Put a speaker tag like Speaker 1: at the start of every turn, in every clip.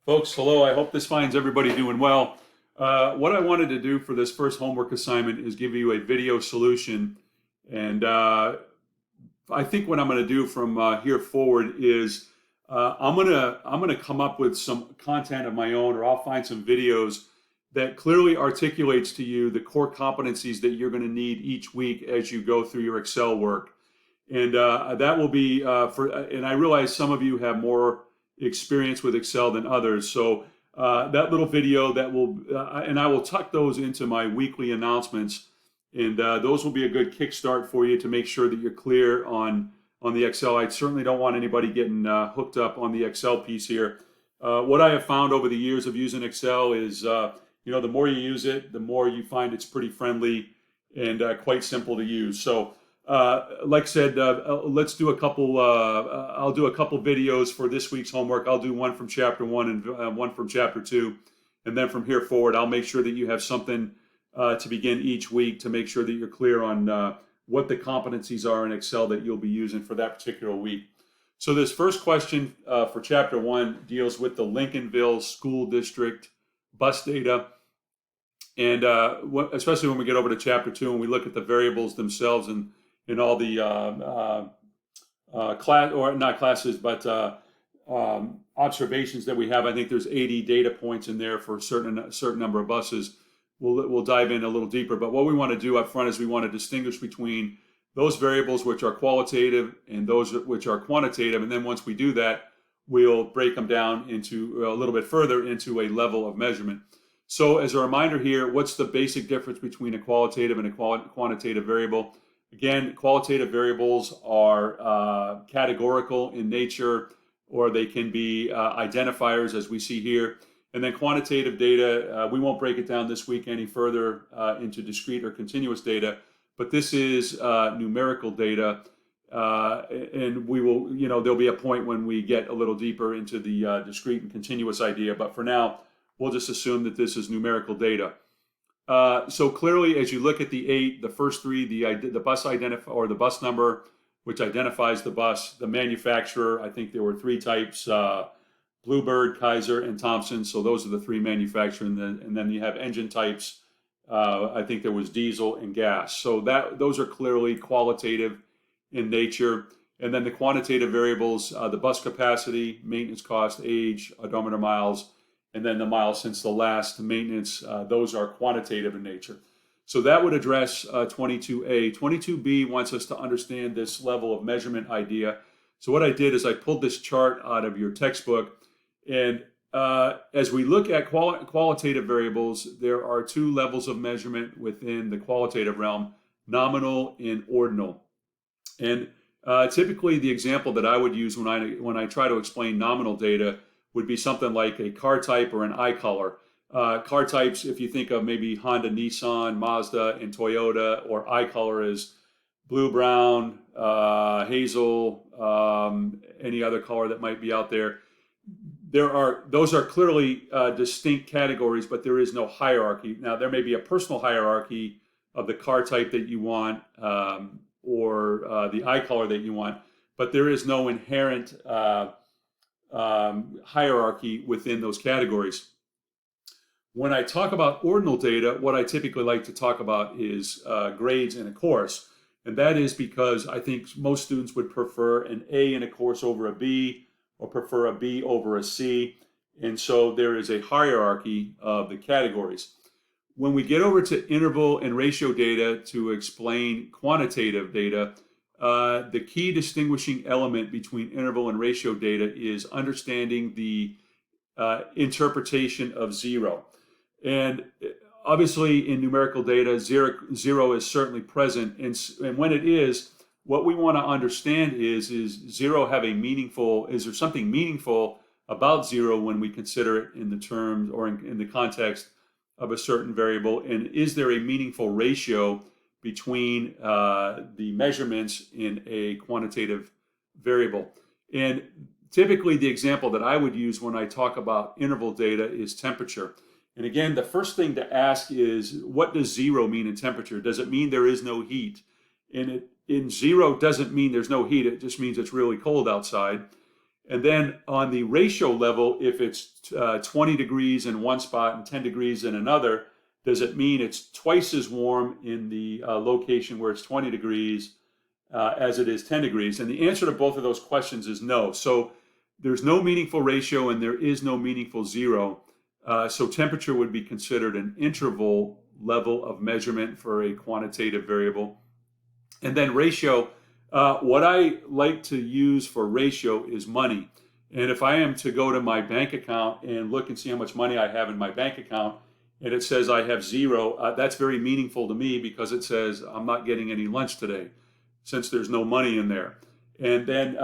Speaker 1: Folks, hello. I hope this finds everybody doing well. What I wanted to do for this first homework assignment is give you a video solution. And I think what I'm going to do from here forward is I'm gonna come up with some content of my own, or I'll find some videos that clearly articulates to you the core competencies that you're going to need each week as you go through your Excel work. And that will be and I realize some of you have more experience with Excel than others. So that little video that will, and I will tuck those into my weekly announcements, and those will be a good kickstart for you to make sure that you're clear on the Excel. I certainly don't want anybody getting hooked up on the Excel piece here. What I have found over the years of using Excel is, the more you use it, the more you find it's pretty friendly and quite simple to use. So like I said, let's do a couple. I'll do a couple videos for this week's homework. I'll do one from chapter 1 and one from chapter 2, and then from here forward, I'll make sure that you have something to begin each week to make sure that you're clear on what the competencies are in Excel that you'll be using for that particular week. So this first question for chapter 1 deals with the Lincolnville School District bus data. And especially when we get over to chapter 2 and we look at the variables themselves and in all the class, or not classes, but observations that we have. I think there's 80 data points in there for a certain number of buses. We'll dive in a little deeper. But what we want to do up front is we want to distinguish between those variables which are qualitative and those which are quantitative. And then once we do that, we'll break them down into a little bit further into a level of measurement. So as a reminder here, what's the basic difference between a qualitative and a quantitative variable? Again, qualitative variables are categorical in nature, or they can be identifiers, as we see here. And then quantitative data, we won't break it down this week any further into discrete or continuous data, but this is numerical data. And we will, there'll be a point when we get a little deeper into the discrete and continuous idea. But for now, we'll just assume that this is numerical data. So clearly, as you look at the first three, the bus identifier, or the bus number, which identifies the bus, the manufacturer, I think there were three types, Bluebird, Kaiser, and Thompson. So those are the three manufacturers. And then you have engine types. I think there was diesel and gas. So those are clearly qualitative in nature. And then the quantitative variables, the bus capacity, maintenance cost, age, odometer miles, and then the miles since the last maintenance, those are quantitative in nature. So that would address 22A. 22B wants us to understand this level of measurement idea. So what I did is I pulled this chart out of your textbook. And as we look at qualitative variables, there are two levels of measurement within the qualitative realm, nominal and ordinal. And typically the example that I would use when I try to explain nominal data would be something like a car type or an eye color. Car types, if you think of maybe Honda, Nissan, Mazda, and Toyota, or eye color is blue, brown, hazel, any other color that might be out there. Those are clearly distinct categories, but there is no hierarchy. Now, there may be a personal hierarchy of the car type that you want, or the eye color that you want, but there is no inherent hierarchy within those categories. When I talk about ordinal data, what I typically like to talk about is grades in a course. And that is because I think most students would prefer an A in a course over a B, or prefer a B over a C. And so there is a hierarchy of the categories. When we get over to interval and ratio data to explain quantitative data, the key distinguishing element between interval and ratio data is understanding the interpretation of zero. And obviously in numerical data, zero is certainly present. And when it is, what we want to understand is zero have a meaningful, is there something meaningful about zero when we consider it in the terms or in the context of a certain variable? And is there a meaningful ratio between the measurements in a quantitative variable? And typically the example that I would use when I talk about interval data is temperature. And again, the first thing to ask is, what does zero mean in temperature? Does it mean there is no heat? And in zero doesn't mean there's no heat. It just means it's really cold outside. And then on the ratio level, if it's 20 degrees in one spot and 10 degrees in another, does it mean it's twice as warm in the location where it's 20 degrees as it is 10 degrees? And the answer to both of those questions is no. So there's no meaningful ratio and there is no meaningful zero. So temperature would be considered an interval level of measurement for a quantitative variable. And then ratio, what I like to use for ratio is money. And if I am to go to my bank account and look and see how much money I have in my bank account, and it says I have zero, that's very meaningful to me because it says I'm not getting any lunch today since there's no money in there. And then,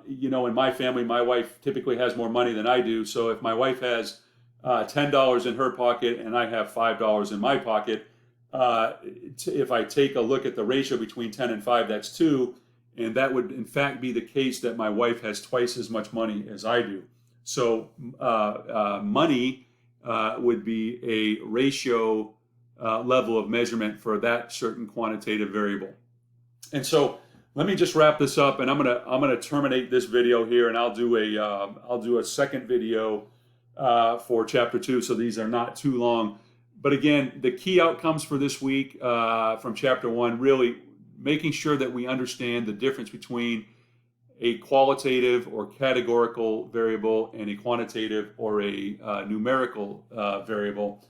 Speaker 1: in my family, my wife typically has more money than I do. So if my wife has $10 in her pocket and I have $5 in my pocket, if I take a look at the ratio between 10 and 5, that's 2. And that would, in fact, be the case that my wife has twice as much money as I do. So money would be a ratio level of measurement for that certain quantitative variable. And so let me just wrap this up, and I'm gonna terminate this video here, and I'll do a second video for chapter 2. So these are not too long. But again, the key outcomes for this week from chapter 1, really making sure that we understand the difference between a qualitative or categorical variable and a quantitative or a numerical variable.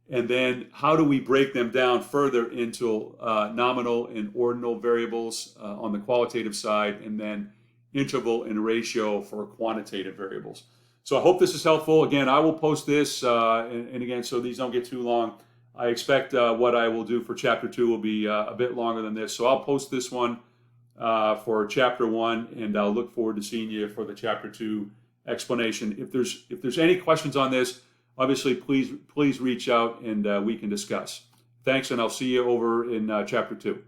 Speaker 1: And then how do we break them down further into nominal and ordinal variables on the qualitative side, and then interval and ratio for quantitative variables. So I hope this is helpful. Again, I will post this, and again, so these don't get too long. I expect what I will do for chapter 2 will be a bit longer than this. So I'll post this one for chapter 1, and I'll look forward to seeing you for the chapter 2 explanation. If there's any questions on this, obviously please reach out and we can discuss. Thanks, and I'll see you over in chapter 2.